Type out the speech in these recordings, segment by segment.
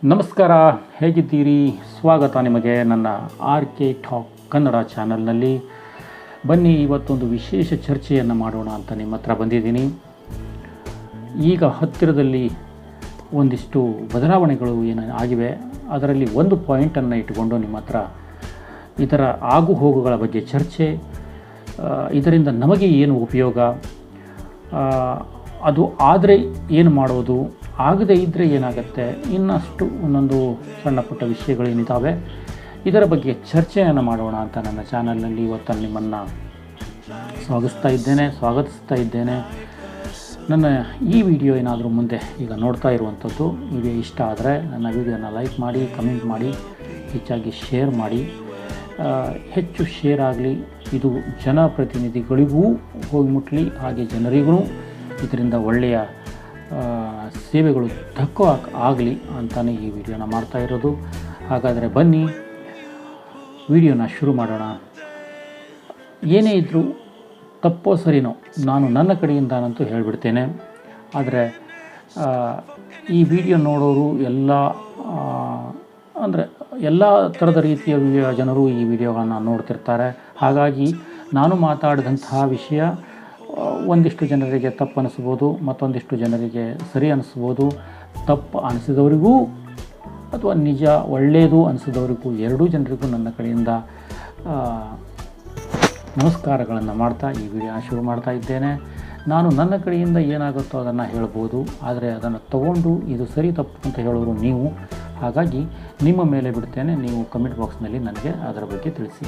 ನಮಸ್ಕಾರ, ಹೇಗಿದ್ದೀರಿ? ಸ್ವಾಗತ ನಿಮಗೆ ನನ್ನ RK ಟಾಕ್ ಕನ್ನಡ ಚಾನಲ್ನಲ್ಲಿ. ಬನ್ನಿ, ಇವತ್ತೊಂದು ವಿಶೇಷ ಚರ್ಚೆಯನ್ನು ಮಾಡೋಣ ಅಂತ ನಿಮ್ಮ ಹತ್ರ ಬಂದಿದ್ದೀನಿ. ಈಗ ಹತ್ತಿರದಲ್ಲಿ ಒಂದಿಷ್ಟು ಬದಲಾವಣೆಗಳು ಏನು ಆಗಿವೆ, ಅದರಲ್ಲಿ ಒಂದು ಪಾಯಿಂಟನ್ನು ಇಟ್ಟುಕೊಂಡು ನಿಮ್ಮ ಹತ್ರ ಇದರ ಆಗು ಹೋಗುಗಳ ಬಗ್ಗೆ ಚರ್ಚೆ, ಇದರಿಂದ ನಮಗೆ ಏನು ಉಪಯೋಗ, ಅದು ಆದರೆ ಏನು ಮಾಡೋದು, ಆಗದೇ ಇದ್ದರೆ ಏನಾಗುತ್ತೆ, ಇನ್ನಷ್ಟು ಒಂದೊಂದು ಸಣ್ಣ ಪುಟ್ಟ ವಿಷಯಗಳೇನಿದ್ದಾವೆ ಇದರ ಬಗ್ಗೆ ಚರ್ಚೆಯನ್ನು ಮಾಡೋಣ ಅಂತ ನನ್ನ ಚಾನಲ್ನಲ್ಲಿ ಇವತ್ತು ನಿಮ್ಮನ್ನು ಸ್ವಾಗತಿಸ್ತಾ ಇದ್ದೇನೆ. ನನ್ನ ಈ ವಿಡಿಯೋ ಏನಾದರೂ ಮುಂದೆ ಈಗ ನೋಡ್ತಾ ಇರುವಂಥದ್ದು ವಿಡಿಯೋ ಇಷ್ಟ ಆದರೆ ನನ್ನ ವಿಡಿಯೋನ ಲೈಕ್ ಮಾಡಿ, ಕಮೆಂಟ್ ಮಾಡಿ, ಹೆಚ್ಚಾಗಿ ಶೇರ್ ಮಾಡಿ. ಹೆಚ್ಚು ಶೇರ್ ಆಗಲಿ, ಇದು ಜನಪ್ರತಿನಿಧಿಗಳಿಗೂ ಹೋಗಿ ಮುಟ್ಟಲಿ, ಹಾಗೆ ಜನರಿಗೂ ಇದರಿಂದ ಒಳ್ಳೆಯ ಸೇವೆಗಳು ಆಗಲಿ ಅಂತಲೇ ಈ ವಿಡಿಯೋನ ಮಾಡ್ತಾ ಇರೋದು. ಹಾಗಾದರೆ ಬನ್ನಿ ವಿಡಿಯೋನ ಶುರು ಮಾಡೋಣ. ಏನೇ ಇದ್ದರೂ ತಪ್ಪೋ ಸರಿನೋ ನಾನು ನನ್ನ ಕಡೆಯಿಂದಾನಂತೂ ಹೇಳಿಬಿಡ್ತೇನೆ. ಆದರೆ ಈ ವಿಡಿಯೋ ನೋಡೋರು ಎಲ್ಲ ಥರದ ರೀತಿಯ ಜನರು ಈ ವಿಡಿಯೋಗಳನ್ನು ನೋಡ್ತಿರ್ತಾರೆ. ಹಾಗಾಗಿ ನಾನು ಮಾತಾಡಿದಂತಹ ವಿಷಯ ಒಂದಿಷ್ಟು ಜನರಿಗೆ ತಪ್ಪು ಅನಿಸ್ಬೋದು, ಮತ್ತೊಂದಿಷ್ಟು ಜನರಿಗೆ ಸರಿ ಅನಿಸ್ಬೋದು. ತಪ್ಪು ಅನಿಸಿದವರಿಗೂ ಅಥವಾ ನಿಜ ಒಳ್ಳೆಯದು ಅನಿಸಿದವರಿಗೂ ಎರಡೂ ಜನರಿಗೂ ನನ್ನ ಕಡೆಯಿಂದ ನಮಸ್ಕಾರಗಳನ್ನು ಮಾಡ್ತಾ ಈ ವಿಡಿಯೋನ ಶುರು ಮಾಡ್ತಾ ಇದ್ದೇನೆ. ನಾನು ನನ್ನ ಕಡೆಯಿಂದ ಏನಾಗುತ್ತೋ ಅದನ್ನು ಹೇಳ್ಬೋದು, ಆದರೆ ಅದನ್ನು ತಗೊಂಡು ಇದು ಸರಿ ತಪ್ಪು ಅಂತ ಹೇಳೋರು ನೀವು. ಹಾಗಾಗಿ ನಿಮ್ಮ ಮೇಲೆ ಬಿಡ್ತೇನೆ, ನೀವು ಕಮೆಂಟ್ ಬಾಕ್ಸ್ನಲ್ಲಿ ನನಗೆ ಅದರ ಬಗ್ಗೆ ತಿಳಿಸಿ.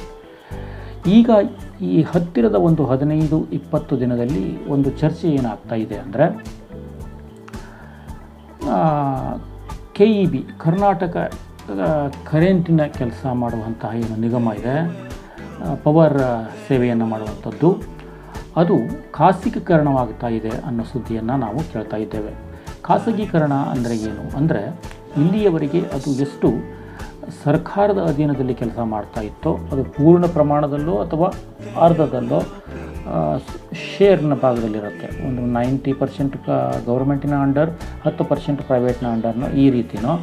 ಈಗ ಈ ಹತ್ತಿರದ ಒಂದು 15-20 ದಿನದಲ್ಲಿ ಒಂದು ಚರ್ಚೆ ಏನಾಗ್ತಾ ಇದೆ ಅಂದರೆ, KEB ಕರ್ನಾಟಕ ಕರೆಂಟಿನ ಕೆಲಸ ಮಾಡುವಂತಹ ಏನು ನಿಗಮ ಇದೆ, ಪವರ್ ಸೇವೆಯನ್ನು ಮಾಡುವಂಥದ್ದು, ಅದು ಖಾಸಗೀಕರಣವಾಗ್ತಾ ಇದೆ ಅನ್ನೋ ಸುದ್ದಿಯನ್ನು ನಾವು ಕೇಳ್ತಾ ಇದ್ದೇವೆ. ಖಾಸಗೀಕರಣ ಅಂದರೆ ಏನು ಅಂದರೆ, ಇಲ್ಲಿಯವರೆಗೆ ಅದು ಎಷ್ಟು ಸರ್ಕಾರದ ಅಧೀನದಲ್ಲಿ ಕೆಲಸ ಮಾಡ್ತಾ ಇತ್ತೋ ಅದು ಪೂರ್ಣ ಪ್ರಮಾಣದಲ್ಲೋ ಅಥವಾ ಅರ್ಧದಲ್ಲೋ ಶೇರ್ನ ಭಾಗದಲ್ಲಿರುತ್ತೆ. ಒಂದು 90% ಗೌರ್ಮೆಂಟಿನ ಅಂಡರ್, 10% ಪ್ರೈವೇಟ್ನ ಅಂಡರ್ನೋ ಈ ರೀತಿನೋ,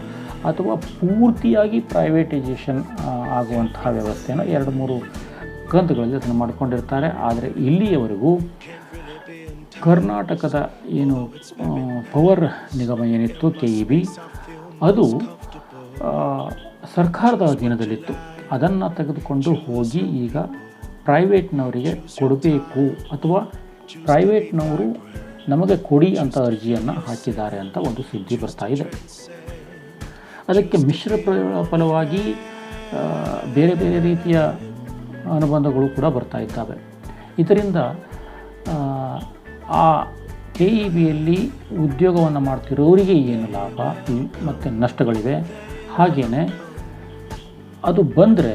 ಅಥವಾ ಪೂರ್ತಿಯಾಗಿ ಪ್ರೈವೇಟೈಸೇಷನ್ ಆಗುವಂತಹ ವ್ಯವಸ್ಥೆನೋ 2-3 ಕಂತುಗಳಲ್ಲಿ ಅದನ್ನು ಮಾಡ್ಕೊಂಡಿರ್ತಾರೆ. ಆದರೆ ಇಲ್ಲಿಯವರೆಗೂ ಕರ್ನಾಟಕದ ಏನು ಪವರ್ ನಿಗಮ ಏನಿತ್ತು KEB, ಅದು ಸರ್ಕಾರದ ಅಧೀನದಲ್ಲಿತ್ತು. ಅದನ್ನು ತೆಗೆದುಕೊಂಡು ಹೋಗಿ ಈಗ ಪ್ರೈವೇಟ್ನವರಿಗೆ ಕೊಡಬೇಕು, ಅಥವಾ ಪ್ರೈವೇಟ್ನವರು ನಮಗೆ ಕೊಡಿ ಅಂತ ಅರ್ಜಿಯನ್ನು ಹಾಕಿದ್ದಾರೆ ಅಂತ ಒಂದು ಸುದ್ದಿ ಬರ್ತಾ ಇದೆ. ಅದಕ್ಕೆ ಮಿಶ್ರ ಫಲವಾಗಿ ಬೇರೆ ಬೇರೆ ರೀತಿಯ ಅನುಬಂಧಗಳು ಕೂಡ ಬರ್ತಾ ಇದ್ದಾವೆ. ಇದರಿಂದ ಆ KEBಯಲ್ಲಿ ಉದ್ಯೋಗವನ್ನು ಮಾಡ್ತಿರೋರಿಗೆ ಏನು ಲಾಭ ಮತ್ತು ನಷ್ಟಗಳಿವೆ, ಹಾಗೆಯೇ ಅದು ಬಂದರೆ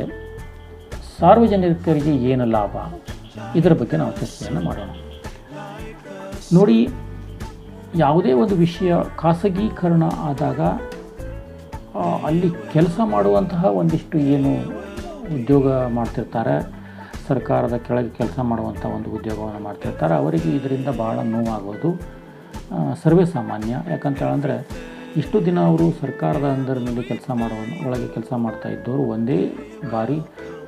ಸಾರ್ವಜನಿಕರಿಗೆ ಏನು ಲಾಭ, ಇದರ ಬಗ್ಗೆ ನಾವು ಚರ್ಚೆಯನ್ನು ಮಾಡೋಣ. ನೋಡಿ, ಯಾವುದೇ ಒಂದು ವಿಷಯ ಖಾಸಗೀಕರಣ ಆದಾಗ ಅಲ್ಲಿ ಕೆಲಸ ಮಾಡುವಂತಹ ಒಂದಿಷ್ಟು ಏನು ಉದ್ಯೋಗ ಮಾಡ್ತಿರ್ತಾರೆ, ಸರ್ಕಾರದ ಕೆಳಗೆ ಕೆಲಸ ಮಾಡುವಂಥ ಒಂದು ಉದ್ಯೋಗವನ್ನು ಮಾಡ್ತಿರ್ತಾರೆ, ಅವರಿಗೆ ಇದರಿಂದ ಭಾಳ ನೋವಾಗೋದು ಸರ್ವೇ ಸಾಮಾನ್ಯ. ಯಾಕಂತೇಳಂದರೆ, ಇಷ್ಟು ದಿನ ಅವರು ಸರ್ಕಾರದ ಅಂಡರ್ನಲ್ಲಿ ಒಳಗೆ ಕೆಲಸ ಮಾಡ್ತಾ ಇದ್ದವರು ಒಂದೇ ಬಾರಿ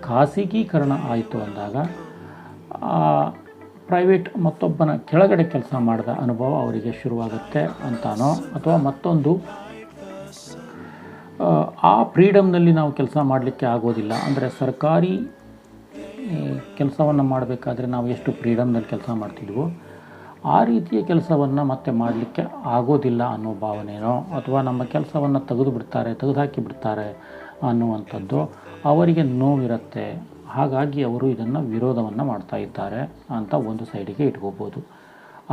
ಖಾಸಗೀಕರಣ ಆಯಿತು ಅಂದಾಗ ಪ್ರೈವೇಟ್ ಮತ್ತೊಬ್ಬನ ಕೆಳಗಡೆ ಕೆಲಸ ಮಾಡಿದ ಅನುಭವ ಅವರಿಗೆ ಶುರುವಾಗುತ್ತೆ ಅಂತಾನೋ, ಅಥವಾ ಮತ್ತೊಂದು ಆ ಫ್ರೀಡಮ್ನಲ್ಲಿ ನಾವು ಕೆಲಸ ಮಾಡಲಿಕ್ಕೆ ಆಗೋದಿಲ್ಲ. ಅಂದರೆ ಸರ್ಕಾರಿ ಕೆಲಸವನ್ನು ಮಾಡಬೇಕಾದ್ರೆ ನಾವು ಎಷ್ಟು ಫ್ರೀಡಮ್ನಲ್ಲಿ ಕೆಲಸ ಮಾಡ್ತಿದ್ವೋ ಆ ರೀತಿಯ ಕೆಲಸವನ್ನು ಮತ್ತೆ ಮಾಡಲಿಕ್ಕೆ ಆಗೋದಿಲ್ಲ ಅನ್ನೋ ಭಾವನೆಯೋ, ಅಥವಾ ನಮ್ಮ ಕೆಲಸವನ್ನು ತೆಗೆದುಹಾಕಿ ಬಿಡ್ತಾರೆ ಅನ್ನುವಂಥದ್ದು ಅವರಿಗೆ ನೋವಿರುತ್ತೆ. ಹಾಗಾಗಿ ಅವರು ಇದನ್ನು ವಿರೋಧವನ್ನು ಮಾಡ್ತಾ ಇದ್ದಾರೆ ಅಂತ ಒಂದು ಸೈಡಿಗೆ ಇಟ್ಕೋಬೋದು.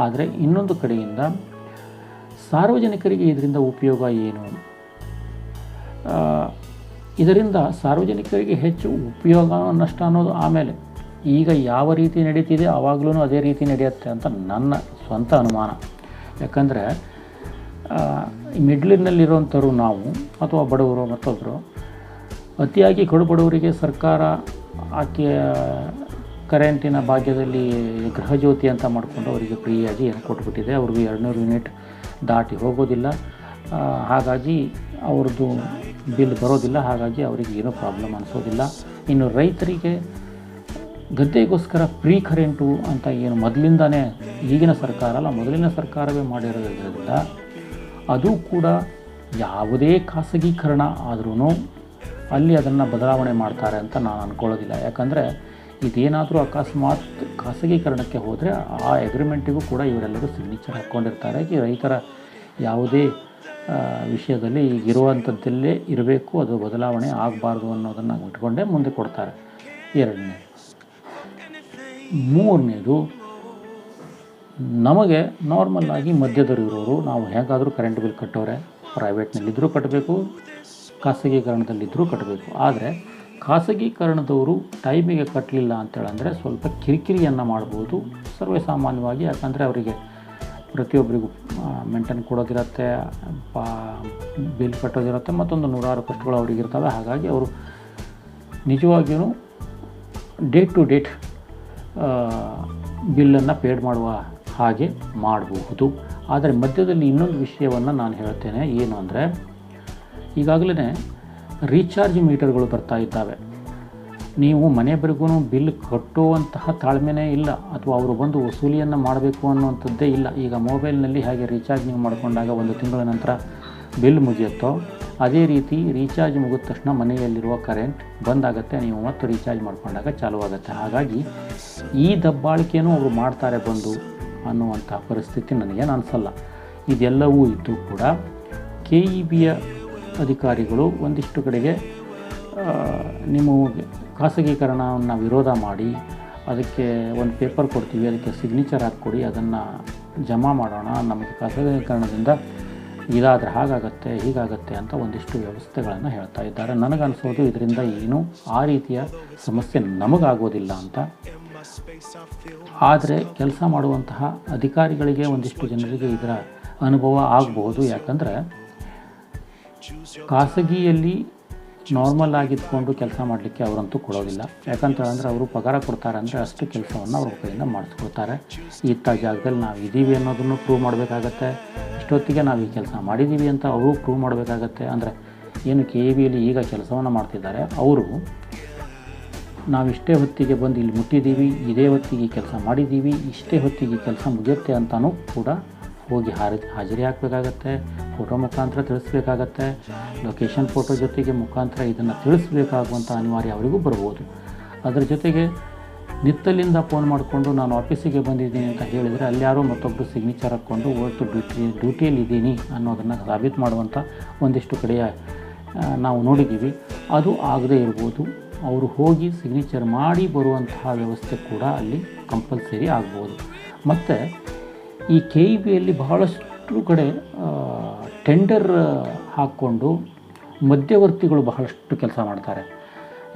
ಆದರೆ ಇನ್ನೊಂದು ಕಡೆಯಿಂದ ಸಾರ್ವಜನಿಕರಿಗೆ ಇದರಿಂದ ಉಪಯೋಗ ಏನು? ಇದರಿಂದ ಸಾರ್ವಜನಿಕರಿಗೆ ಹೆಚ್ಚು ಉಪಯೋಗ ನಷ್ಟ ಅನ್ನೋದು ಆಮೇಲೆ. ಈಗ ಯಾವ ರೀತಿ ನಡೀತಿದೆ ಆವಾಗಲೂ ಅದೇ ರೀತಿ ನಡೆಯುತ್ತೆ ಅಂತ ನನ್ನ ಸ್ವಂತ ಅನುಮಾನ. ಯಾಕಂದರೆ ಮಿಡ್ಲಿನಲ್ಲಿರುವಂಥವ್ರು ನಾವು, ಅಥವಾ ಬಡವರು ಮತ್ತೊಬ್ಬರು, ಅತಿಯಾಗಿ ಕಡುಬಡವರಿಗೆ ಸರ್ಕಾರ ಕರೆಂಟಿನ ಭಾಗ್ಯದಲ್ಲಿ ಗೃಹಜ್ಯೋತಿ ಅಂತ ಮಾಡಿಕೊಂಡು ಅವರಿಗೆ ಫ್ರೀಯಾಗಿ ಏನು ಕೊಟ್ಬಿಟ್ಟಿದೆ. ಅವ್ರಿಗೆ 200 ಯೂನಿಟ್ ದಾಟಿ ಹೋಗೋದಿಲ್ಲ. ಹಾಗಾಗಿ ಅವ್ರದ್ದು ಬಿಲ್ ಬರೋದಿಲ್ಲ. ಹಾಗಾಗಿ ಅವರಿಗೆ ಏನೂ ಪ್ರಾಬ್ಲಮ್ ಅನಿಸೋದಿಲ್ಲ. ಇನ್ನು ರೈತರಿಗೆ ಗದ್ದೆಗೋಸ್ಕರ ಫ್ರೀ ಕರೆಂಟು ಅಂತ ಏನು ಮೊದಲಿಂದನೇ ಈಗಿನ ಸರ್ಕಾರ ಅಲ್ಲ, ಮೊದಲಿನ ಸರ್ಕಾರವೇ ಮಾಡಿರೋದ್ರಿಂದ ಅದು ಕೂಡ ಯಾವುದೇ ಖಾಸಗೀಕರಣ ಆದ್ರೂ ಅಲ್ಲಿ ಅದನ್ನು ಬದಲಾವಣೆ ಮಾಡ್ತಾರೆ ಅಂತ ನಾನು ಅಂದ್ಕೊಳ್ಳೋದಿಲ್ಲ. ಯಾಕಂದರೆ ಇದೇನಾದರೂ ಅಕಸ್ಮಾತ್ ಖಾಸಗೀಕರಣಕ್ಕೆ ಹೋದರೆ ಆ ಅಗ್ರಿಮೆಂಟಿಗೂ ಕೂಡ ಇವರೆಲ್ಲರೂ ಸಿಗ್ನೇಚರ್ ಹಾಕ್ಕೊಂಡಿರ್ತಾರೆ. ಈ ರೈತರ ಯಾವುದೇ ವಿಷಯದಲ್ಲಿ ಇರುವಂಥದ್ದಲ್ಲೇ ಇರಬೇಕು, ಅದು ಬದಲಾವಣೆ ಆಗಬಾರ್ದು ಅನ್ನೋದನ್ನು ಇಟ್ಕೊಂಡೇ ಮುಂದೆ ಕೊಡ್ತಾರೆ. ಎರಡನೇ. ಮೂರನೇದು, ನಮಗೆ ನಾರ್ಮಲ್ಲಾಗಿ ಮಧ್ಯದವರು ಇರೋರು ನಾವು ಹೇಗಾದರೂ ಕರೆಂಟ್ ಬಿಲ್ ಕಟ್ಟೋರೆ, ಪ್ರೈವೇಟ್ನಲ್ಲಿದ್ದರೂ ಕಟ್ಟಬೇಕು, ಖಾಸಗೀಕರಣದಲ್ಲಿದ್ದರೂ ಕಟ್ಟಬೇಕು. ಆದರೆ ಖಾಸಗೀಕರಣದವರು ಟೈಮಿಗೆ ಕಟ್ಟಲಿಲ್ಲ ಅಂತೇಳಂದರೆ ಸ್ವಲ್ಪ ಕಿರಿಕಿರಿಯನ್ನು ಮಾಡ್ಬೋದು ಸರ್ವೇ ಸಾಮಾನ್ಯವಾಗಿ. ಯಾಕಂದರೆ ಅವರಿಗೆ ಪ್ರತಿಯೊಬ್ಬರಿಗೂ ಮೆಂಟೇನ್ ಕೊಡೋದಿರುತ್ತೆ, ಬಿಲ್ ಕಟ್ಟೋದಿರುತ್ತೆ, ಮತ್ತೊಂದು ನೂರಾರು ಕಷ್ಟಗಳು ಅವರಿಗಿರ್ತವೆ. ಹಾಗಾಗಿ ಅವರು ನಿಜವಾಗಿಯೂ ಡೇಟ್ ಟು ಡೇಟ್ ಬಿಲ್ಲನ್ನು ಪೇಡ್ ಮಾಡುವ ಹಾಗೆ ಮಾಡಬಹುದು. ಆದರೆ ಮಧ್ಯದಲ್ಲಿ ಇನ್ನೊಂದು ವಿಷಯವನ್ನು ನಾನು ಹೇಳ್ತೇನೆ. ಏನು ಅಂದರೆ, ಈಗಾಗಲೇ ರೀಚಾರ್ಜ್ ಮೀಟರ್ಗಳು ಬರ್ತಾ ಇದ್ದಾವೆ. ನೀವು ಮನೆಯವರೆಗೂ ಬಿಲ್ ಕಟ್ಟುವಂತಹ ತಾಳ್ಮೆನೇ ಇಲ್ಲ, ಅಥವಾ ಅವರು ಬಂದು ವಸೂಲಿಯನ್ನು ಮಾಡಬೇಕು ಅನ್ನುವಂಥದ್ದೇ ಇಲ್ಲ. ಈಗ ಮೊಬೈಲ್ನಲ್ಲಿ ಹೇಗೆ ರೀಚಾರ್ಜ್ ನೀವು ಮಾಡಿಕೊಂಡಾಗ ಒಂದು ತಿಂಗಳ ನಂತರ ಬಿಲ್ ಮುಗಿಯುತ್ತೋ, ಅದೇ ರೀತಿ ರೀಚಾರ್ಜ್ ಮುಗಿದ ತಕ್ಷಣ ಮನೆಯಲ್ಲಿರುವ ಕರೆಂಟ್ ಬಂದಾಗತ್ತೆ, ನೀವು ಮತ್ತೆ ರೀಚಾರ್ಜ್ ಮಾಡಿಕೊಂಡಾಗ ಚಾಲುವಾಗುತ್ತೆ. ಹಾಗಾಗಿ ಈ ದಬ್ಬಾಳಿಕೆಯೂ ಅವರು ಮಾಡ್ತಾರೆ ಬಂದು ಅನ್ನುವಂಥ ಪರಿಸ್ಥಿತಿ ನನಗೇನು ಅನಿಸಲ್ಲ. ಇದೆಲ್ಲವೂ ಇದ್ದು ಕೂಡ KEBಯ ಅಧಿಕಾರಿಗಳು ಒಂದಿಷ್ಟು ಕಡೆಗೆ ನಿಮ್ಮ ಖಾಸಗೀಕರಣವನ್ನು ವಿರೋಧ ಮಾಡಿ ಅದಕ್ಕೆ ಒಂದು ಪೇಪರ್ ಕೊಡ್ತೀವಿ, ಅದಕ್ಕೆ ಸಿಗ್ನೇಚರ್ ಹಾಕ್ಕೊಡಿ, ಅದನ್ನು ಜಮಾ ಮಾಡೋಣ, ನಮಗೆ ಖಾಸಗೀಕರಣದಿಂದ ಇದಾದರೆ ಹಾಗಾಗತ್ತೆ ಹೀಗಾಗತ್ತೆ ಅಂತ ಒಂದಿಷ್ಟು ವ್ಯವಸ್ಥೆಗಳನ್ನು ಹೇಳ್ತಾ ಇದ್ದಾರೆ. ನನಗನ್ನಿಸೋದು ಇದರಿಂದ ಏನು ಆ ರೀತಿಯ ಸಮಸ್ಯೆ ನಮಗಾಗೋದಿಲ್ಲ ಅಂತ. ಆದರೆ ಕೆಲಸ ಮಾಡುವಂತಹ ಅಧಿಕಾರಿಗಳಿಗೆ ಒಂದಿಷ್ಟು ಜನರಿಗೆ ಇದರ ಅನುಭವ ಆಗಬಹುದು. ಯಾಕಂದರೆ ಖಾಸಗಿಯಲ್ಲಿ ನಾರ್ಮಲ್ ಆಗಿದ್ಕೊಂಡು ಕೆಲಸ ಮಾಡಲಿಕ್ಕೆ ಅವರಂತೂ ಕೊಡೋದಿಲ್ಲ. ಯಾಕಂತೇಳಿದ್ರೆ ಅವರು ಪಗಾರ ಕೊಡ್ತಾರೆ ಅಂದರೆ ಅಷ್ಟು ಕೆಲಸವನ್ನು ಅವ್ರ ಕೈಯಿಂದ ಮಾಡಿಸ್ಕೊಡ್ತಾರೆ. ಇಂಥ ಜಾಗದಲ್ಲಿ ನಾವು ಇದ್ದೀವಿ ಅನ್ನೋದನ್ನು ಪ್ರೂವ್ ಮಾಡಬೇಕಾಗತ್ತೆ, ಇಷ್ಟೊತ್ತಿಗೆ ನಾವು ಈ ಕೆಲಸ ಮಾಡಿದ್ದೀವಿ ಅಂತ ಅವರು ಪ್ರೂವ್ ಮಾಡಬೇಕಾಗತ್ತೆ. ಅಂದರೆ ಏನು KEBಯಲ್ಲಿ ಈಗ ಕೆಲಸವನ್ನು ಮಾಡ್ತಿದ್ದಾರೆ ಅವರು, ನಾವಿಷ್ಟೇ ಹೊತ್ತಿಗೆ ಬಂದು ಇಲ್ಲಿ ಮುಟ್ಟಿದ್ದೀವಿ, ಇದೇ ಹೊತ್ತಿಗೆ ಕೆಲಸ ಮಾಡಿದ್ದೀವಿ, ಇಷ್ಟೇ ಹೊತ್ತಿಗೆ ಕೆಲಸ ಮುಗಿಯುತ್ತೆ ಅಂತಲೂ ಕೂಡ ಹೋಗಿ ಹಾಜರಿ ಹಾಕಬೇಕಾಗತ್ತೆ, ಫೋಟೋ ಮುಖಾಂತರ ತಿಳಿಸ್ಬೇಕಾಗತ್ತೆ, ಲೊಕೇಶನ್ ಫೋಟೋ ಜೊತೆಗೆ ಮುಖಾಂತರ ಇದನ್ನು ತಿಳಿಸ್ಬೇಕಾಗುವಂಥ ಅನಿವಾರ್ಯ ಅವರಿಗೂ ಬರ್ಬೋದು. ಅದರ ಜೊತೆಗೆ ನಿತ್ತಲಿಂದ ಫೋನ್ ಮಾಡಿಕೊಂಡು ನಾನು ಆಫೀಸಿಗೆ ಬಂದಿದ್ದೀನಿ ಅಂತ ಹೇಳಿದರೆ ಅಲ್ಲಿ ಯಾರೋ ಮತ್ತೊಬ್ಬರು ಸಿಗ್ನೇಚರ್ ಹಾಕ್ಕೊಂಡು ಒಟ್ಟು ಡ್ಯೂಟಿಯಲ್ಲಿದ್ದೀನಿ ಅನ್ನೋದನ್ನು ಸಾಬೀತು ಮಾಡುವಂಥ ಒಂದಿಷ್ಟು ಕಡೆಯ ನಾವು ನೋಡಿದ್ದೀವಿ. ಅದು ಆಗದೇ ಇರ್ಬೋದು. ಅವರು ಹೋಗಿ ಸಿಗ್ನೇಚರ್ ಮಾಡಿ ಬರುವಂತಹ ವ್ಯವಸ್ಥೆ ಕೂಡ ಅಲ್ಲಿ ಕಂಪಲ್ಸರಿ ಆಗ್ಬೋದು. ಮತ್ತು ಈ KEBಯಲ್ಲಿ ಬಹಳಷ್ಟು ಕಡೆ ಟೆಂಡರ್ ಹಾಕ್ಕೊಂಡು ಮಧ್ಯವರ್ತಿಗಳು ಬಹಳಷ್ಟು ಕೆಲಸ ಮಾಡ್ತಾರೆ.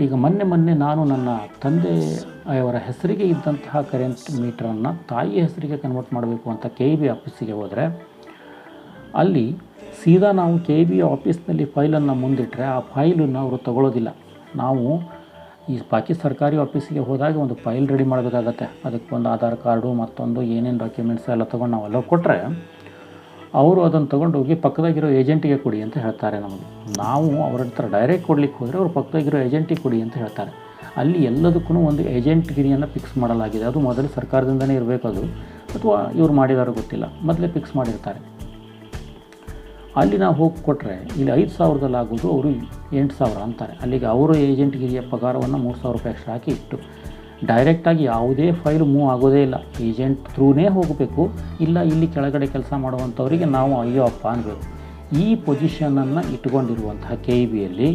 ಈಗ ಮೊನ್ನೆ ನಾನು ನನ್ನ ತಂದೆಯವರ ಹೆಸರಿಗೆ ಇದ್ದಂತಹ ಕರೆಂಟ್ ಮೀಟ್ರನ್ನು ತಾಯಿ ಹೆಸರಿಗೆ ಕನ್ವರ್ಟ್ ಮಾಡಬೇಕು ಅಂತ KEB ಆಫೀಸಿಗೆ ಹೋದರೆ ಅಲ್ಲಿ ಸೀದಾ ನಾವು KEB ಆಫೀಸ್ನಲ್ಲಿ ಫೈಲನ್ನು ಮುಂದಿಟ್ಟರೆ ಆ ಫೈಲನ್ನು ಅವರು ತಗೊಳ್ಳೋದಿಲ್ಲ. ನಾವು ಈ ಬಾಕಿ ಸರ್ಕಾರಿ ಆಫೀಸಿಗೆ ಹೋದಾಗ ಒಂದು ಫೈಲ್ ರೆಡಿ ಮಾಡಬೇಕಾಗತ್ತೆ, ಅದಕ್ಕೆ ಒಂದು ಆಧಾರ್ ಕಾರ್ಡು ಮತ್ತೊಂದು ಏನೇನು ಡಾಕ್ಯುಮೆಂಟ್ಸ್ ಎಲ್ಲ ತೊಗೊಂಡು ನಾವೆಲ್ಲ ಕೊಟ್ಟರೆ ಅವರು ಅದನ್ನು ತೊಗೊಂಡೋಗಿ ಪಕ್ಕದಾಗಿರೋ ಏಜೆಂಟಿಗೆ ಕೊಡಿ ಅಂತ ಹೇಳ್ತಾರೆ. ನಾವು ಅವ್ರ ಹತ್ರ ಡೈರೆಕ್ಟ್ ಕೊಡ್ಲಿಕ್ಕೆ ಹೋದರೆ ಅವರು ಪಕ್ಕದಾಗಿರೋ ಏಜೆಂಟಿಗೆ ಕೊಡಿ ಅಂತ ಹೇಳ್ತಾರೆ. ಅಲ್ಲಿ ಎಲ್ಲದಕ್ಕೂ ಒಂದು ಏಜೆಂಟ್ಗಿರಿಯನ್ನು ಫಿಕ್ಸ್ ಮಾಡಲಾಗಿದೆ. ಅದು ಮೊದಲು ಸರ್ಕಾರದಿಂದನೇ ಇರಬೇಕು, ಅದು ಅಥವಾ ಇವ್ರು ಮಾಡಿದಾರೋ ಗೊತ್ತಿಲ್ಲ, ಮೊದಲೇ ಫಿಕ್ಸ್ ಮಾಡಿರ್ತಾರೆ. ಅಲ್ಲಿ ನಾವು ಹೋಗಿ ಕೊಟ್ಟರೆ ಇಲ್ಲಿ 5,000ದಲ್ಲಿ ಆಗೋದು ಅವರು 8,000 ಅಂತಾರೆ. ಅಲ್ಲಿಗೆ ಅವರು ಏಜೆಂಟ್ಗಿರಿಯ ಪಗಾರವನ್ನು 3,000 ರೂಪಾಯಿ ಎಕ್ಸ್ಟ್ರಾ ಹಾಕಿ ಇಟ್ಟು ಡೈರೆಕ್ಟಾಗಿ ಯಾವುದೇ ಫೈಲ್ ಮೂವ್ ಆಗೋದೇ ಇಲ್ಲ, ಏಜೆಂಟ್ ಥ್ರೂನೇ ಹೋಗಬೇಕು. ಇಲ್ಲ ಇಲ್ಲಿ ಕೆಳಗಡೆ ಕೆಲಸ ಮಾಡುವಂಥವರಿಗೆ ನಾವು ಅಯ್ಯೋ ಅಪ್ಪ ಅನ್ಬೇಕು. ಈ ಪೊಸಿಷನನ್ನು ಇಟ್ಕೊಂಡಿರುವಂತಹ KEBಯಲ್ಲಿ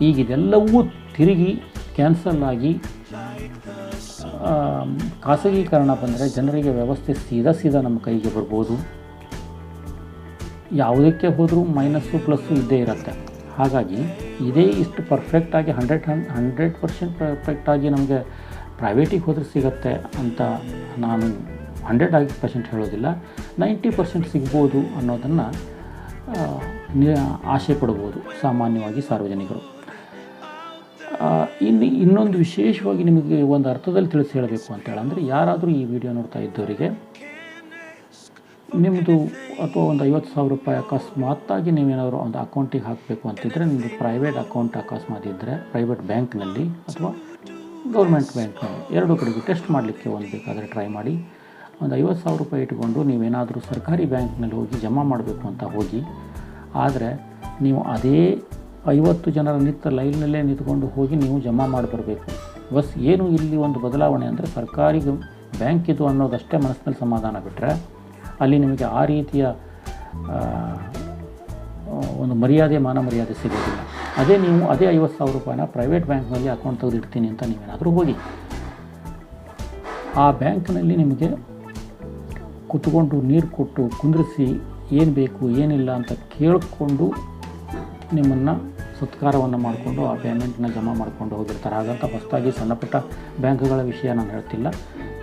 ಈಗ ಇದೆಲ್ಲವೂ ತಿರುಗಿ ಕ್ಯಾನ್ಸಲ್ ಆಗಿ ಖಾಸಗೀಕರಣ ಬಂದರೆ ಜನರಿಗೆ ವ್ಯವಸ್ಥೆ ಸೀದಾ ನಮ್ಮ ಕೈಗೆ ಬರ್ಬೋದು. ಯಾವುದಕ್ಕೆ ಹೋದರೂ ಮೈನಸ್ಸು ಪ್ಲಸ್ಸು ಇದ್ದೇ ಇರುತ್ತೆ. ಹಾಗಾಗಿ ಇದೇ ಇಷ್ಟು ಪರ್ಫೆಕ್ಟಾಗಿ 100% ಪರ್ಫೆಕ್ಟಾಗಿ ನಮಗೆ ಪ್ರೈವೇಟಿಗೆ ಹೋದರೆ ಸಿಗುತ್ತೆ ಅಂತ ನಾನು 100% ಹೇಳೋದಿಲ್ಲ, 90% ಸಿಗ್ಬೋದು ಅನ್ನೋದನ್ನು ಆಸೆ ಪಡ್ಬೋದು ಸಾಮಾನ್ಯವಾಗಿ ಸಾರ್ವಜನಿಕರು. ಇನ್ನೊಂದು ವಿಶೇಷವಾಗಿ ನಿಮಗೆ ಒಂದು ಅರ್ಥದಲ್ಲಿ ತಿಳಿಸಿ ಹೇಳಬೇಕು ಅಂತೇಳಂದರೆ, ಯಾರಾದರೂ ಈ ವಿಡಿಯೋ ನೋಡ್ತಾ ಇದ್ದವರಿಗೆ ನಿಮ್ಮದು ಅಥವಾ ಒಂದು 50,000 ರೂಪಾಯಿ ಅಕಸ್ಮಾತ್ತಾಗಿ ನೀವೇನಾದರೂ ಒಂದು ಅಕೌಂಟಿಗೆ ಹಾಕಬೇಕು ಅಂತಿದ್ದರೆ, ನಿಮ್ಮದು ಪ್ರೈವೇಟ್ ಅಕೌಂಟ್ ಅಕಸ್ಮಾತ್ ಇದ್ದರೆ ಪ್ರೈವೇಟ್ ಬ್ಯಾಂಕ್ನಲ್ಲಿ ಅಥವಾ ಗೌರ್ಮೆಂಟ್ ಬ್ಯಾಂಕ್ನಲ್ಲಿ ಎರಡೂ ಕಡೆಗೂ ಟೆಸ್ಟ್ ಮಾಡಲಿಕ್ಕೆ ಒಂದು ಬೇಕಾದರೆ ಟ್ರೈ ಮಾಡಿ. ಒಂದು 50,000 ರೂಪಾಯಿ ಇಟ್ಕೊಂಡು ನೀವೇನಾದರೂ ಸರ್ಕಾರಿ ಬ್ಯಾಂಕ್ನಲ್ಲಿ ಹೋಗಿ ಜಮಾ ಮಾಡಬೇಕು ಅಂತ ಹೋಗಿ, ಆದರೆ ನೀವು ಅದೇ 50 ಜನರ ಲೈನ್ನಲ್ಲೇ ನಿಂತ್ಕೊಂಡು ಹೋಗಿ ನೀವು ಜಮಾ ಮಾಡಿ ಬರಬೇಕು. ಬಸ್ ಏನು ಇಲ್ಲಿ ಒಂದು ಬದಲಾವಣೆ ಅಂದರೆ ಸರ್ಕಾರಿ ಬ್ಯಾಂಕ್ ಇದು ಅನ್ನೋದಷ್ಟೇ ಮನಸ್ಸಿನಲ್ಲಿ ಸಮಾಧಾನ ಬಿಟ್ಟರೆ ಅಲ್ಲಿ ನಿಮಗೆ ಆ ರೀತಿಯ ಒಂದು ಮರ್ಯಾದೆ, ಮಾನ ಮರ್ಯಾದೆ ಸಿಗೋದಿಲ್ಲ. ನೀವು ಅದೇ 50,000 ರೂಪಾಯಿನ ಪ್ರೈವೇಟ್ ಬ್ಯಾಂಕ್ನಲ್ಲಿ ಅಕೌಂಟ್ ತೆಗೆದಿಡ್ತೀನಿ ಅಂತ ನೀವೇನಾದರೂ ಹೋಗಿ, ಆ ಬ್ಯಾಂಕ್ನಲ್ಲಿ ನಿಮಗೆ ಕೂತ್ಕೊಂಡು ನೀರು ಕೊಟ್ಟು ಕುಂದಿರಿಸಿ ಏನು ಬೇಕು ಏನಿಲ್ಲ ಅಂತ ಕೇಳಿಕೊಂಡು ನಿಮ್ಮನ್ನು ಸತ್ಕಾರವನ್ನು ಮಾಡಿಕೊಂಡು ಆ ಪೇಮೆಂಟ್ನ ಜಮಾ ಮಾಡಿಕೊಂಡು ಹೋಗಿರ್ತಾರೆ. ಹಾಗಂತ ಹೊಸದಾಗಿ ಸಣ್ಣ ಪುಟ್ಟ ಬ್ಯಾಂಕ್ಗಳ ವಿಷಯ ನಾನು ಹೇಳ್ತಿಲ್ಲ.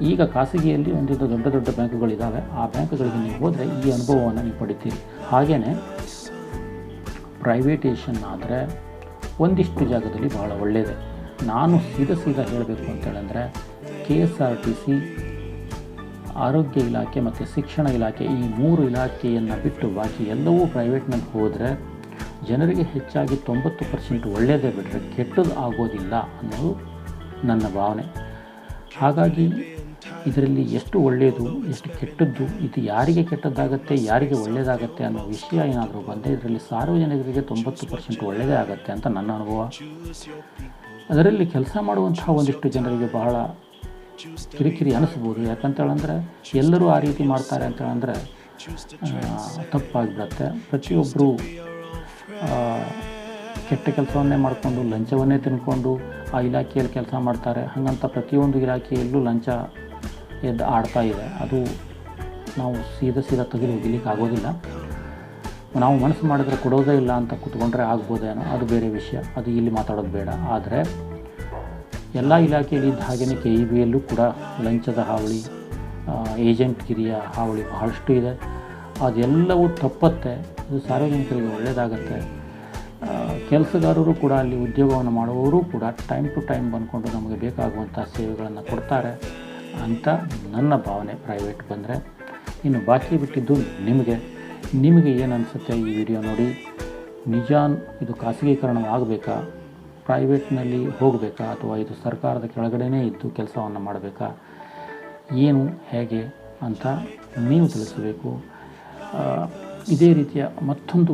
ಈಗ ಖಾಸಗಿಯಲ್ಲಿ ಒಂದಿದ್ದು ದೊಡ್ಡ ದೊಡ್ಡ ಬ್ಯಾಂಕ್ಗಳಿದ್ದಾವೆ. ಆ ಬ್ಯಾಂಕ್ಗಳಿಗೆ ನೀವು ಹೋದರೆ ಈ ಅನುಭವವನ್ನು ನೀವು ಪಡಿತೀರಿ. ಹಾಗೆಯೇ ಪ್ರೈವೇಟೇಷನ್ ಆದರೆ ಒಂದಿಷ್ಟು ಜಾಗದಲ್ಲಿ ಬಹಳ ಒಳ್ಳೆಯದೇ. ನಾನು ಸೀದಾ ಹೇಳಬೇಕು ಅಂತೇಳಿದ್ರೆ KSRTC, ಆರೋಗ್ಯ ಇಲಾಖೆ ಮತ್ತು ಶಿಕ್ಷಣ ಇಲಾಖೆ ಈ 3 ಇಲಾಖೆಯನ್ನು ಬಿಟ್ಟು ಬಾಕಿ ಎಲ್ಲವೂ ಪ್ರೈವೇಟ್ನಲ್ಲಿ ಹೋದರೆ ಜನರಿಗೆ ಹೆಚ್ಚಾಗಿ 90% ಒಳ್ಳೆಯದೇ ಬಿಟ್ಟರೆ ಕೆಟ್ಟದ್ದು ಆಗೋದಿಲ್ಲ ಅನ್ನೋದು ನನ್ನ ಭಾವನೆ. ಹಾಗಾಗಿ ಇದರಲ್ಲಿ ಎಷ್ಟು ಒಳ್ಳೆಯದು ಎಷ್ಟು ಕೆಟ್ಟದ್ದು, ಇದು ಯಾರಿಗೆ ಕೆಟ್ಟದ್ದಾಗತ್ತೆ ಯಾರಿಗೆ ಒಳ್ಳೆಯದಾಗತ್ತೆ ಅನ್ನೋ ವಿಷಯ ಏನಾದರೂ ಬಂದರೆ ಇದರಲ್ಲಿ ಸಾರ್ವಜನಿಕರಿಗೆ 90% ಒಳ್ಳೆಯದೇ ಆಗುತ್ತೆ ಅಂತ ನನ್ನ ಅನುಭವ. ಅದರಲ್ಲಿ ಕೆಲಸ ಮಾಡುವಂತಹ ಒಂದಿಷ್ಟು ಜನರಿಗೆ ಬಹಳ ಕಿರಿಕಿರಿ ಅನಿಸ್ಬೋದು. ಯಾಕಂತೇಳಂದರೆ ಎಲ್ಲರೂ ಆ ರೀತಿ ಮಾಡ್ತಾರೆ ಅಂತೇಳಂದರೆ ತಪ್ಪಾಗಿಬಿಡತ್ತೆ. ಪ್ರತಿಯೊಬ್ಬರು ಕೆಟ್ಟ ಕೆಲಸವನ್ನೇ ಮಾಡಿಕೊಂಡು ಲಂಚವನ್ನೇ ತಿನ್ಕೊಂಡು ಆ ಇಲಾಖೆಯಲ್ಲಿ ಕೆಲಸ ಮಾಡ್ತಾರೆ. ಹಾಗಂತ ಪ್ರತಿಯೊಂದು ಇಲಾಖೆಯಲ್ಲೂ ಲಂಚ ಎದ್ದು ಆಡ್ತಾ ಇದೆ. ಅದು ನಾವು ಸೀದಾ ತೆಗೆದು ಹೋಗಲಿಕ್ಕೆ ಆಗೋದಿಲ್ಲ. ನಾವು ಮನಸ್ಸು ಮಾಡಿದ್ರೆ ಕೊಡೋದೇ ಇಲ್ಲ ಅಂತ ಕೂತ್ಕೊಂಡ್ರೆ ಆಗ್ಬೋದೇನೋ, ಅದು ಬೇರೆ ವಿಷಯ, ಅದು ಇಲ್ಲಿ ಮಾತಾಡೋದು ಬೇಡ. ಆದರೆ ಎಲ್ಲ ಇಲಾಖೆಯಲ್ಲಿ ಇದ್ದ ಹಾಗೆಯೇ KEBಯಲ್ಲೂ ಕೂಡ ಲಂಚದ ಹಾವಳಿ, ಏಜೆಂಟ್ಗಿರಿಯ ಹಾವಳಿ ಬಹಳಷ್ಟು ಇದೆ. ಅದೆಲ್ಲವೂ ತಪ್ಪತ್ತೆ. ಅದು ಸಾರ್ವಜನಿಕರಿಗೆ ಒಳ್ಳೆಯದಾಗತ್ತೆ. ಕೆಲಸಗಾರರು ಕೂಡ ಅಲ್ಲಿ ಉದ್ಯೋಗವನ್ನು ಮಾಡುವವರು ಕೂಡ ಟೈಮ್ ಟು ಟೈಮ್ ಬಂದ್ಕೊಂಡು ನಮಗೆ ಬೇಕಾಗುವಂಥ ಸೇವೆಗಳನ್ನು ಕೊಡ್ತಾರೆ ಅಂತ ನನ್ನ ಭಾವನೆ ಪ್ರೈವೇಟ್ ಬಂದರೆ. ಇನ್ನು ಬಾಕಿ ಬಿಟ್ಟಿದ್ದು ನಿಮಗೆ ಏನು ಅನಿಸುತ್ತೆ ಈ ವಿಡಿಯೋ ನೋಡಿ? ನಿಜ ಇದು ಖಾಸಗೀಕರಣವಾಗಬೇಕಾ, ಪ್ರೈವೇಟ್ನಲ್ಲಿ ಹೋಗಬೇಕಾ, ಅಥವಾ ಇದು ಸರ್ಕಾರದ ಕೆಳಗಡೆನೇ ಇದ್ದು ಕೆಲಸವನ್ನು ಮಾಡಬೇಕಾ, ಏನು ಹೇಗೆ ಅಂತ ನೀವು ತಿಳಿಸಬೇಕು. ಇದೇ ರೀತಿಯ ಮತ್ತೊಂದು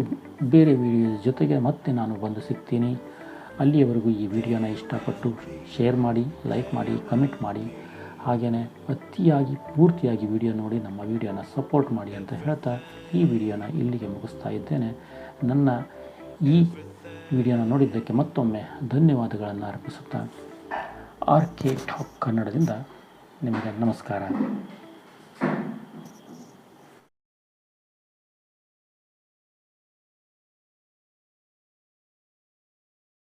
ಬೇರೆ ವಿಡಿಯೋ ಜೊತೆಗೆ ಮತ್ತೆ ನಾನು ಬಂದು ಸಿಗ್ತೀನಿ. ಅಲ್ಲಿಯವರೆಗೂ ಈ ವಿಡಿಯೋನ ಇಷ್ಟಪಟ್ಟು ಶೇರ್ ಮಾಡಿ, ಲೈಕ್ ಮಾಡಿ, ಕಮೆಂಟ್ ಮಾಡಿ, ಹಾಗೆಯೇ ಅತಿಯಾಗಿ ಪೂರ್ತಿಯಾಗಿ ವಿಡಿಯೋ ನೋಡಿ ನಮ್ಮ ವಿಡಿಯೋನ ಸಪೋರ್ಟ್ ಮಾಡಿ ಅಂತ ಹೇಳ್ತಾ ಈ ವಿಡಿಯೋನ ಇಲ್ಲಿಗೆ ಮುಗಿಸ್ತಾ ಇದ್ದೇನೆ. ನನ್ನ ಈ ವಿಡಿಯೋನ ನೋಡಿದ್ದಕ್ಕೆ ಮತ್ತೊಮ್ಮೆ ಧನ್ಯವಾದಗಳನ್ನು ಅರ್ಪಿಸುತ್ತಾ RK ಟಾಪ್ ಕನ್ನಡದಿಂದ ನಿಮಗೆ ನಮಸ್ಕಾರ.